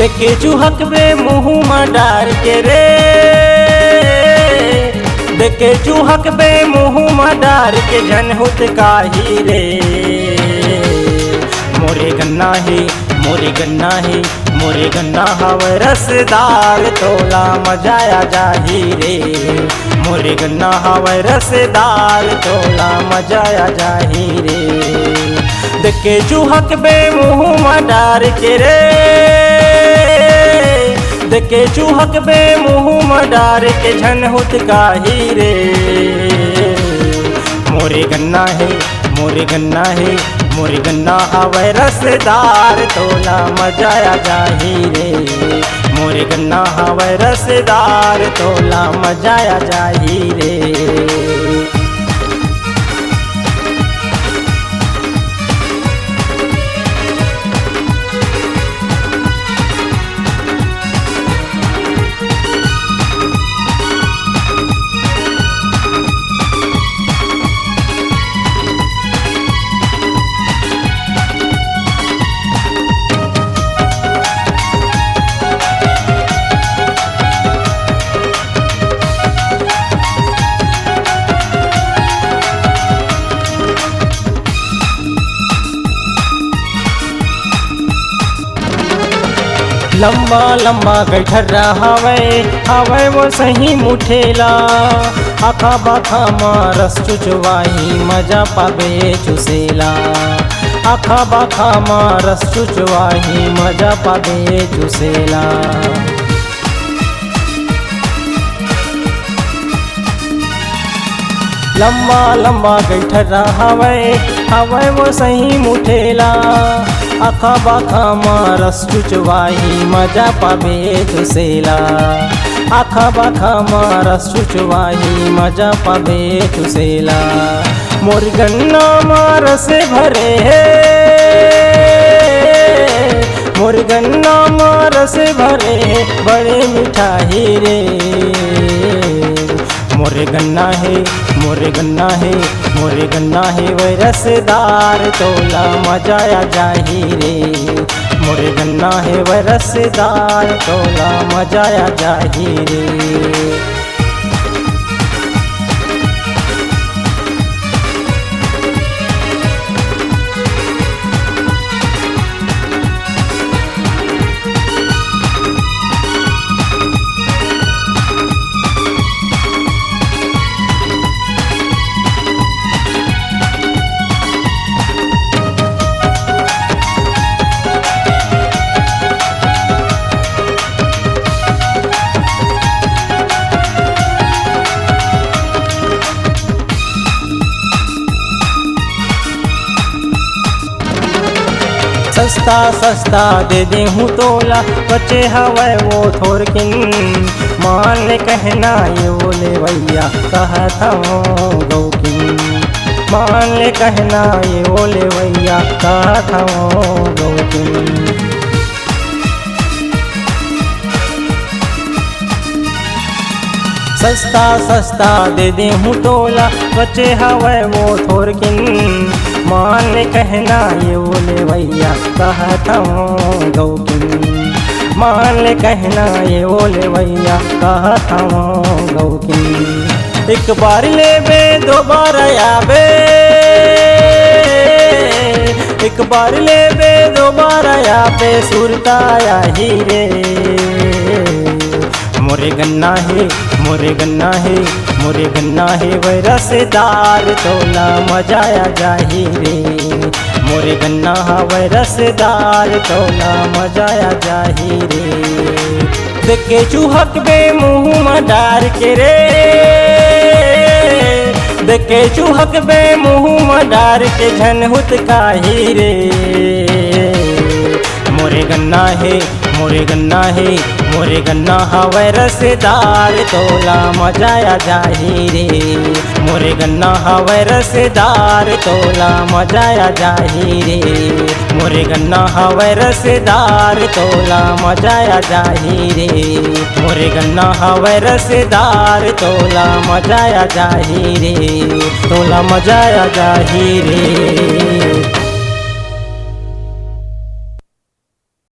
देखे चूहक बे मुँह में डार के रे, देखे चूहक बे मुँह में डार के झनहुत काही रे। मोरे गन्ना है मोरे गन्ना है मोरे गन्ना हवे रसदार तोला मजाया जाही रे। मोरे गन्ना हवे रसदार तोला मजाया जाही रे। देखे चूहक बे मुँह में डार के रे, देखे चूहक बे मुँह में डार के झनहुत काही रे। मोरे गन्ना है मोरे गन्ना है मोरे गन्ना हवे रसदार तोला मजाया जाही रे। मोरे गन्ना हवे रसदार तोला मजाया जाही रे। लंबा लंबा गठरा हवे हवे वो सही मुठेला। आखा बाखा माँ रस चुचवाही मजा पाबे चुसेला। आखा बाखा माँ रस चुचवाही मजा पाबे चुसेला। लंबा लंबा गठरा हवे हवे वो सही मुठेला। आखा बाखा माँ रस चुचवाही मजा पाबे चुसेला। आखा बाखा माँ रस चुचवाही मजा पाबे चुसेला। मोर गन्ना माँ रस भरे है, मोर गन्ना माँ रस भरे बड़े मिठाई रे। मोरे गन्ना है मोरे गन्ना है मोरे गन्ना है वह रसदार तोला मजाया जाही रे। मोरे गन्ना है वह रसदार तोला मजाया जाही रे। सस्ता सस्ता दे दे हूँ तोला बचे हवे वो थोरकिन। मान ले कहना ये बोले भैया कहा था वो गौकिन। मान ले कहना ये बोले भैया कहा था वो गौकिन। सस्ता सस्ता दे दे हूँ तोला बचे हवे वो थोरकिन। मान ले कहना ये बोले भैया कहा था वो गौकिन। मान ले कहना ये बोले भैया कहा था वो गौकिन। एक बार ले बे दोबारा आबे, एक बार ले बे दोबारा आबे सुरता आही रे। मोरे गन्ना है मोरे गन्ना है मोरे गन्ना है वह रसदार तोला मजाया जाही रे। मोरे गन्ना वह रसदार तोला मजाया जाही रे। देखे चूहक बे मुँह में डार के रे, देखे चूहक बे मुँह में डार के झनहुत काही रे। मोरे गन्ना है मोरे गन्ना है मोरे गन्ना हवे रसदार तोला मजाया जाही रे। मोरे गन्ना हवे रसदार तोला मजाया जाही रे। मोरे गन्ना हवे रसदार तोला मजाया जाही रे। मोरे गन्ना हवे रसदार तोला मजाया जाही रे। तोला मजाया जाही रे।